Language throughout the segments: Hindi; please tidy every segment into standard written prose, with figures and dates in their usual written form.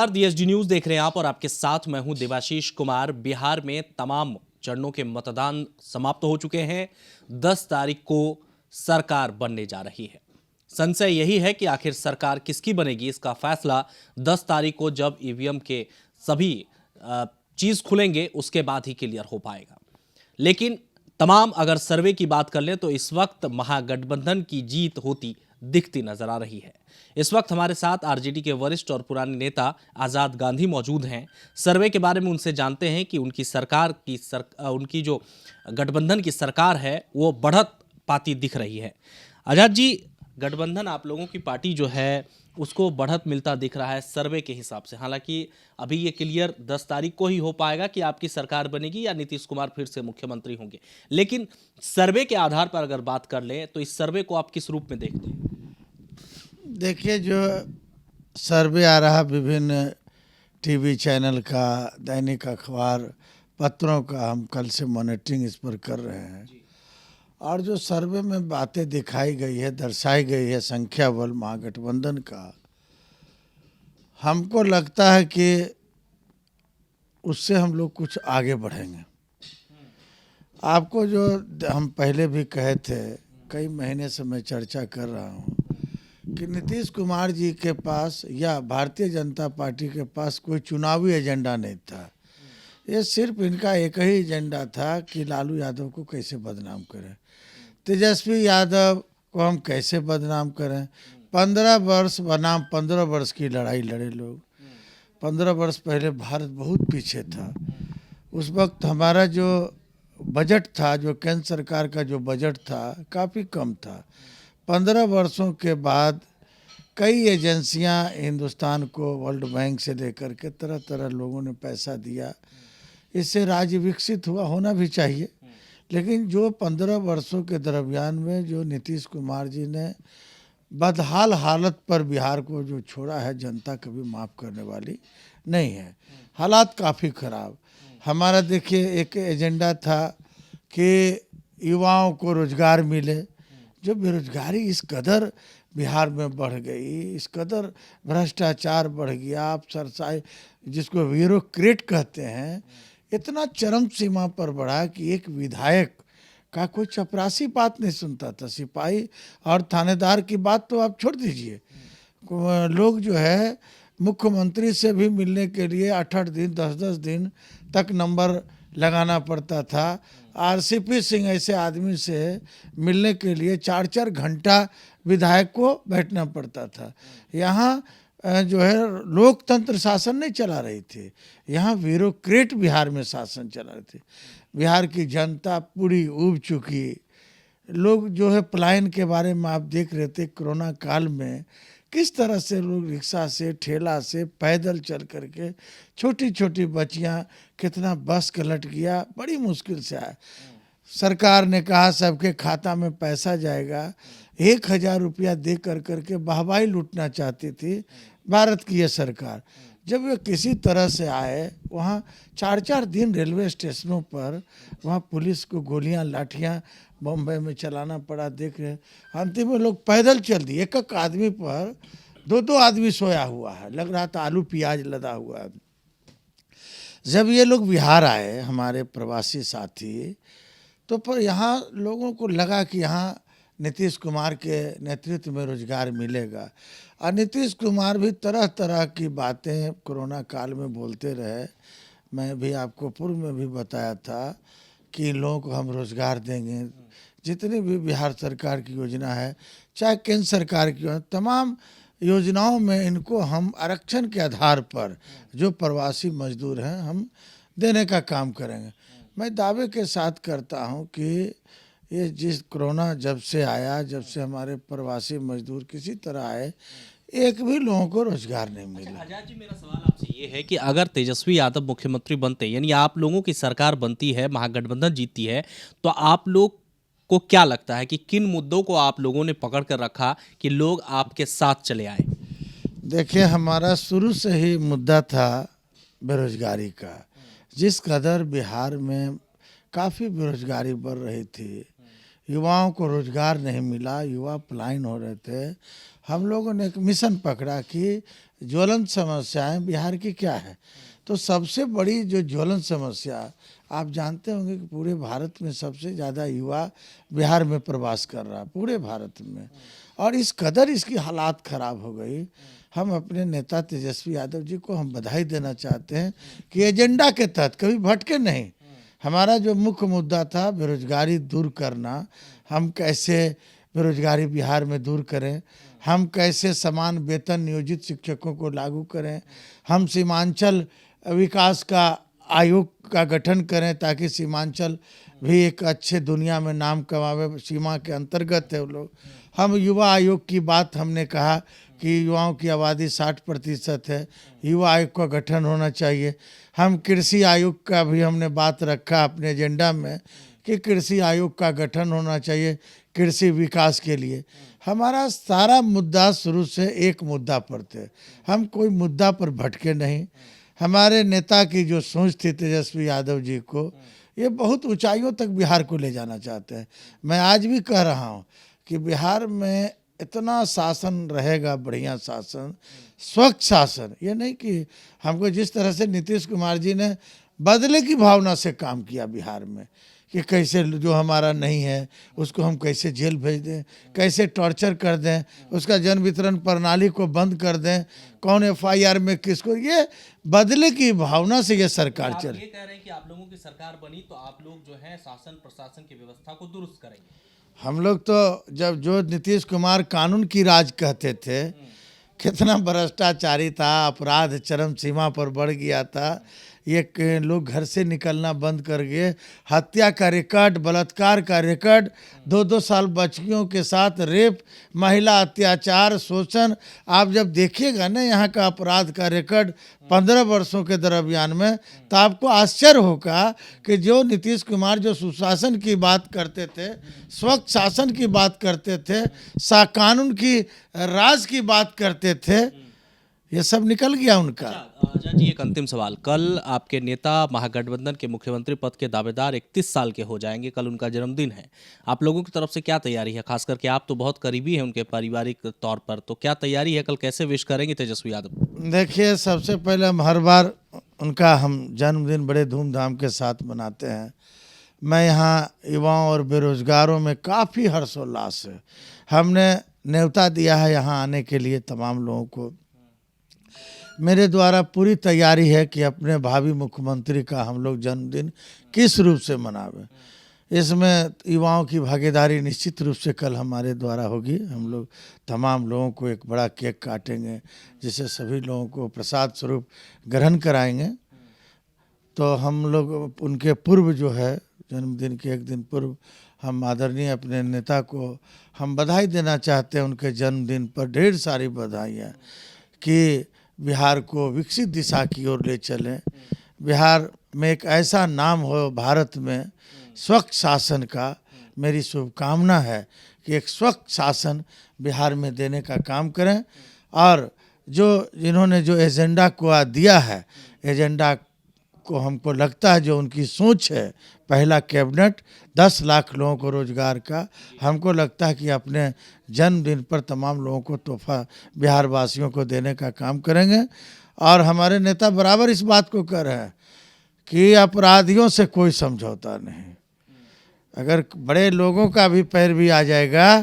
नमस्कार, डीएसडी न्यूज देख रहे हैं आप और आपके साथ मैं हूं देवाशीष कुमार। बिहार में तमाम चरणों के मतदान समाप्त हो चुके हैं। 10 तारीख को सरकार बनने जा रही है। संशय यही है कि आखिर सरकार किसकी बनेगी, इसका फैसला 10 तारीख को जब ईवीएम के सभी चीज खुलेंगे उसके बाद ही क्लियर हो पाएगा। लेकिन तमाम अगर सर्वे की बात कर लें तो इस वक्त महागठबंधन की जीत होती दिखती नजर आ रही है। इस वक्त हमारे साथ आरजेडी के वरिष्ठ और पुराने नेता आजाद गांधी मौजूद हैं। सर्वे के बारे में उनसे जानते हैं कि उनकी सरकार की उनकी जो गठबंधन की सरकार है वो बढ़त पाती दिख रही है। आजाद जी, गठबंधन आप लोगों की पार्टी जो है उसको बढ़त मिलता दिख रहा है सर्वे के हिसाब से। हालांकि अभी ये क्लियर 10 तारीख को ही हो पाएगा कि आपकी सरकार बनेगी या नीतीश कुमार फिर से मुख्यमंत्री होंगे। लेकिन सर्वे के आधार पर अगर बात कर लें तो इस सर्वे को आप किस रूप में देखते हैं? देखिए, जो सर्वे आ रहा विभिन्न टीवी चैनल का, दैनिक अखबार पत्रों का, हम कल से मॉनिटरिंग इस पर कर रहे हैं। और जो सर्वे में बातें दिखाई गई है, दर्शाई गई है संख्या बल महागठबंधन का, हमको लगता है कि उससे हम लोग कुछ आगे बढ़ेंगे। आपको जो हम पहले भी कहे थे, कई महीने से मैं चर्चा कर रहा हूँ कि नीतीश कुमार जी के पास या भारतीय जनता पार्टी के पास कोई चुनावी एजेंडा नहीं था। ये सिर्फ इनका एक ही एजेंडा था कि लालू यादव को कैसे बदनाम करें, तेजस्वी यादव को हम कैसे बदनाम करें। 15 वर्ष बनाम 15 वर्ष की लड़ाई लड़े लोग। 15 वर्ष पहले भारत बहुत पीछे था। उस वक्त हमारा जो बजट था, जो केंद्र सरकार का जो बजट था, काफ़ी कम था। 15 वर्षों के बाद कई एजेंसियां हिंदुस्तान को वर्ल्ड बैंक से लेकर के तरह तरह लोगों ने पैसा दिया। इससे राज्य विकसित हुआ, होना भी चाहिए। लेकिन जो 15 वर्षों के दरमियान में जो नीतीश कुमार जी ने बदहाल हालत पर बिहार को जो छोड़ा है, जनता कभी माफ़ करने वाली नहीं है। हालात काफ़ी ख़राब। हमारा देखिए एक एजेंडा था कि युवाओं को रोज़गार मिले। जो बेरोजगारी इस कदर बिहार में बढ़ गई, इस कदर भ्रष्टाचार बढ़ गया, आप सरसाई जिसको ब्यूरोक्रेट कहते हैं, इतना चरम सीमा पर बढ़ा कि एक विधायक का कोई चपरासी बात नहीं सुनता था। सिपाही और थानेदार की बात तो आप छोड़ दीजिए, लोग जो है मुख्यमंत्री से भी मिलने के लिए 8-8 दिन 10-10 दिन तक नंबर लगाना पड़ता था। आरसीपी सिंह ऐसे आदमी से मिलने के लिए 4-4 घंटा विधायक को बैठना पड़ता था। यहाँ जो है लोकतंत्र शासन नहीं चला रही थी, यहाँ ब्यूरोक्रेट बिहार में शासन चला रहे थे। बिहार की जनता पूरी ऊब चुकी। लोग जो है पलायन के बारे में आप देख रहे थे कोरोना काल में, किस तरह से लोग रिक्शा से, ठेला से, पैदल चल करके, छोटी छोटी बच्चियां, कितना बस का लट गया, बड़ी मुश्किल से आया। सरकार ने कहा सबके खाता में पैसा जाएगा। 1000 रुपया दे कर करके वाहवाही लूटना चाहती थी भारत की यह सरकार। जब वे किसी तरह से आए, वहाँ 4-4 दिन रेलवे स्टेशनों पर वहाँ पुलिस को गोलियां लाठियां बम्बई में चलाना पड़ा। देख रहे, अंतिम में लोग पैदल चल दिए। एक एक आदमी पर 2-2 आदमी सोया हुआ है, लग रहा था आलू प्याज लदा हुआ है। जब ये लोग बिहार आए, हमारे प्रवासी साथी, तो पर यहाँ लोगों को लगा कि यहाँ नीतीश कुमार के नेतृत्व में रोजगार मिलेगा। और नीतीश कुमार भी तरह तरह की बातें कोरोना काल में बोलते रहे। मैं भी आपको पूर्व में भी बताया था कि लोगों को हम रोजगार देंगे। जितनी भी बिहार सरकार की योजना है, चाहे केंद्र सरकार की, तमाम योजनाओं में इनको हम आरक्षण के आधार पर जो प्रवासी मजदूर हैं हम देने का काम करेंगे। मैं दावे के साथ करता हूं कि ये जिस कोरोना जब से आया, जब से हमारे प्रवासी मजदूर किसी तरह आए, एक भी लोगों को रोजगार नहीं मिला। आजाद जी, मेरा सवाल आपसे ये है कि अगर तेजस्वी यादव मुख्यमंत्री बनते, यानी आप लोगों की सरकार बनती है, महागठबंधन जीतती है, तो आप लोग को क्या लगता है कि किन मुद्दों को आप लोगों ने पकड़ कर रखा कि लोग आपके साथ चले आए? देखिए, हमारा शुरू से ही मुद्दा था बेरोजगारी का। जिस कदर बिहार में काफ़ी बेरोजगारी बढ़ रही थी, युवाओं को रोजगार नहीं मिला, युवा पलायन हो रहे थे। हम लोगों ने एक मिशन पकड़ा कि ज्वलंत समस्याएं बिहार की क्या है। तो सबसे बड़ी जो ज्वलंत समस्या, आप जानते होंगे कि पूरे भारत में सबसे ज़्यादा युवा बिहार में प्रवास कर रहा है, पूरे भारत में। और इस कदर इसकी हालात ख़राब हो गई। हम अपने नेता तेजस्वी यादव जी को हम बधाई देना चाहते हैं कि एजेंडा के तहत कभी भटके नहीं। हमारा जो मुख्य मुद्दा था बेरोजगारी दूर करना, हम कैसे बेरोजगारी बिहार में दूर करें, हम कैसे समान वेतन नियोजित शिक्षकों को लागू करें, हम सीमांचल विकास का आयोग का गठन करें ताकि सीमांचल भी एक अच्छे दुनिया में नाम कमावे, सीमा के अंतर्गत है वो लोग। हम युवा आयोग की बात हमने कहा कि युवाओं की आबादी 60% है, युवा आयोग का गठन होना चाहिए। हम कृषि आयोग का भी हमने बात रखा अपने एजेंडा में कि कृषि आयोग का गठन होना चाहिए कृषि विकास के लिए। हमारा सारा मुद्दा शुरू से एक मुद्दा पर थे, हम कोई मुद्दा पर भटके नहीं। हमारे नेता की जो सोच थी तेजस्वी यादव जी को, ये बहुत ऊंचाइयों तक बिहार को ले जाना चाहते हैं। मैं आज भी कह रहा हूँ कि बिहार में इतना शासन रहेगा, बढ़िया शासन, स्वच्छ शासन। ये नहीं कि हमको जिस तरह से नीतीश कुमार जी ने बदले की भावना से काम किया बिहार में कि कैसे जो हमारा नहीं है उसको हम कैसे जेल भेज दें, कैसे टॉर्चर कर दें, उसका जन वितरण प्रणाली को बंद कर दें, कौन एफआईआर में किसको, ये बदले की भावना से ये सरकार आप चल। ये कह रहे हैं कि आप लोगों की सरकार बनी तो आप लोग जो है शासन प्रशासन की व्यवस्था को दुरुस्त करेंगे। हम लोग तो जब जो नीतीश कुमार कानून की राज कहते थे, कितना भ्रष्टाचारी था, अपराध चरम सीमा पर बढ़ गया था। ये लोग घर से निकलना बंद कर गए, हत्या का रिकॉर्ड, बलात्कार का रिकॉर्ड, 2-2 साल बच्चियों के साथ रेप, महिला अत्याचार, शोषण। आप जब देखिएगा ना यहाँ का अपराध का रिकॉर्ड 15 वर्षों के दरमियान में, तो आपको आश्चर्य होगा कि जो नीतीश कुमार जो सुशासन की बात करते थे, स्वच्छ शासन की बात करते थे, कानून की राज की बात करते थे, ये सब निकल गया उनका। आजाद जी, एक अंतिम सवाल। कल आपके नेता महागठबंधन के मुख्यमंत्री पद के दावेदार 31 साल के हो जाएंगे, कल उनका जन्मदिन है। आप लोगों की तरफ से क्या तैयारी है, खास करके आप तो बहुत करीबी हैं उनके पारिवारिक तौर पर, तो क्या तैयारी है, कल कैसे विश करेंगे तेजस्वी यादव? देखिए, सबसे पहले हम हर बार उनका हम जन्मदिन बड़े धूमधाम के साथ मनाते हैं। मैं यहाँ युवाओं और बेरोजगारों में काफ़ी हर्षोल्लास है। हमने न्योता दिया है यहाँ आने के लिए तमाम लोगों को। मेरे द्वारा पूरी तैयारी है कि अपने भावी मुख्यमंत्री का हम लोग जन्मदिन किस रूप से मनावें। इसमें युवाओं की भागीदारी निश्चित रूप से कल हमारे द्वारा होगी। हम लोग तमाम लोगों को एक बड़ा केक काटेंगे, जिसे सभी लोगों को प्रसाद स्वरूप ग्रहण कराएंगे। तो हम लोग उनके पूर्व जो है, जन्मदिन के एक दिन पूर्व, हम आदरणीय अपने नेता को हम बधाई देना चाहते हैं उनके जन्मदिन पर। ढेर सारी बधाइयाँ कि बिहार को विकसित दिशा की ओर ले चलें, बिहार में एक ऐसा नाम हो भारत में स्वच्छ शासन का। मेरी शुभकामना है कि एक स्वच्छ शासन बिहार में देने का काम करें। और जो जिन्होंने जो एजेंडा को दिया है, एजेंडा को हमको लगता है जो उनकी सोच है, पहला कैबिनेट 10 लाख लोगों को रोजगार का, हमको लगता है कि अपने जन्मदिन पर तमाम लोगों को तोहफा बिहार वासियों को देने का काम करेंगे। और हमारे नेता बराबर इस बात को कह रहे हैं कि अपराधियों से कोई समझौता नहीं। अगर बड़े लोगों का भी पैर भी आ जाएगा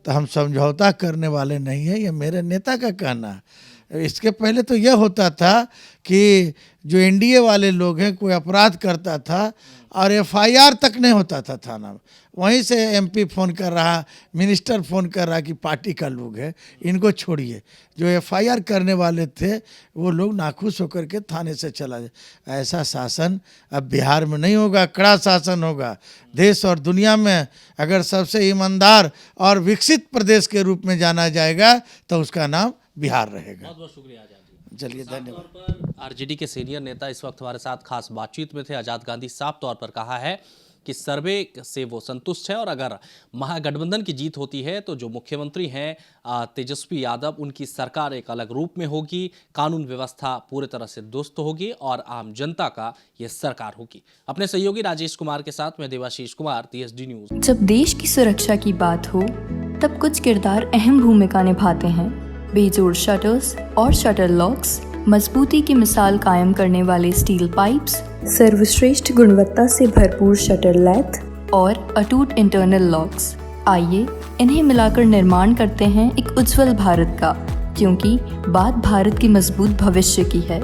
तो हम समझौता करने वाले नहीं हैं, ये मेरे नेता का कहना है। इसके पहले तो यह होता था कि जो एनडीए वाले लोग हैं, कोई अपराध करता था और एफआईआर तक नहीं होता था थाना में, वहीं से एमपी फ़ोन कर रहा, मिनिस्टर फ़ोन कर रहा कि पार्टी का लोग है, इनको छोड़िए। जो एफआईआर करने वाले थे वो लोग नाखुश होकर के थाने से चला जाए। ऐसा शासन अब बिहार में नहीं होगा, कड़ा शासन होगा। देश और दुनिया में अगर सबसे ईमानदार और विकसित प्रदेश के रूप में जाना जाएगा तो उसका नाम बिहार रहेगा। बहुत बहुत शुक्रिया आजाद जी। चलिए, धन्यवाद। तौर पर आरजेडी के सीनियर नेता इस वक्त हमारे साथ खास बातचीत में थे। आजाद गांधी साफ तौर पर कहा है कि सर्वे से वो संतुष्ट है और अगर महागठबंधन की जीत होती है तो जो मुख्यमंत्री हैं तेजस्वी यादव, उनकी सरकार एक अलग रूप में होगी, कानून व्यवस्था पूरी तरह से दुरुस्त होगी और आम जनता का ये सरकार होगी। अपने सहयोगी राजेश कुमार के साथ मैं देवाशीष कुमार, TSD न्यूज। जब देश की सुरक्षा की बात हो, तब कुछ किरदार अहम भूमिका निभाते हैं। बेजोड़ शटर्स और शटर लॉक्स, मजबूती की मिसाल कायम करने वाले स्टील पाइप्स, सर्वश्रेष्ठ गुणवत्ता से भरपूर शटर लैथ और अटूट इंटरनल लॉक्स। आइए इन्हें मिलाकर निर्माण करते हैं एक उज्जवल भारत का, क्योंकि बात भारत की मजबूत भविष्य की है।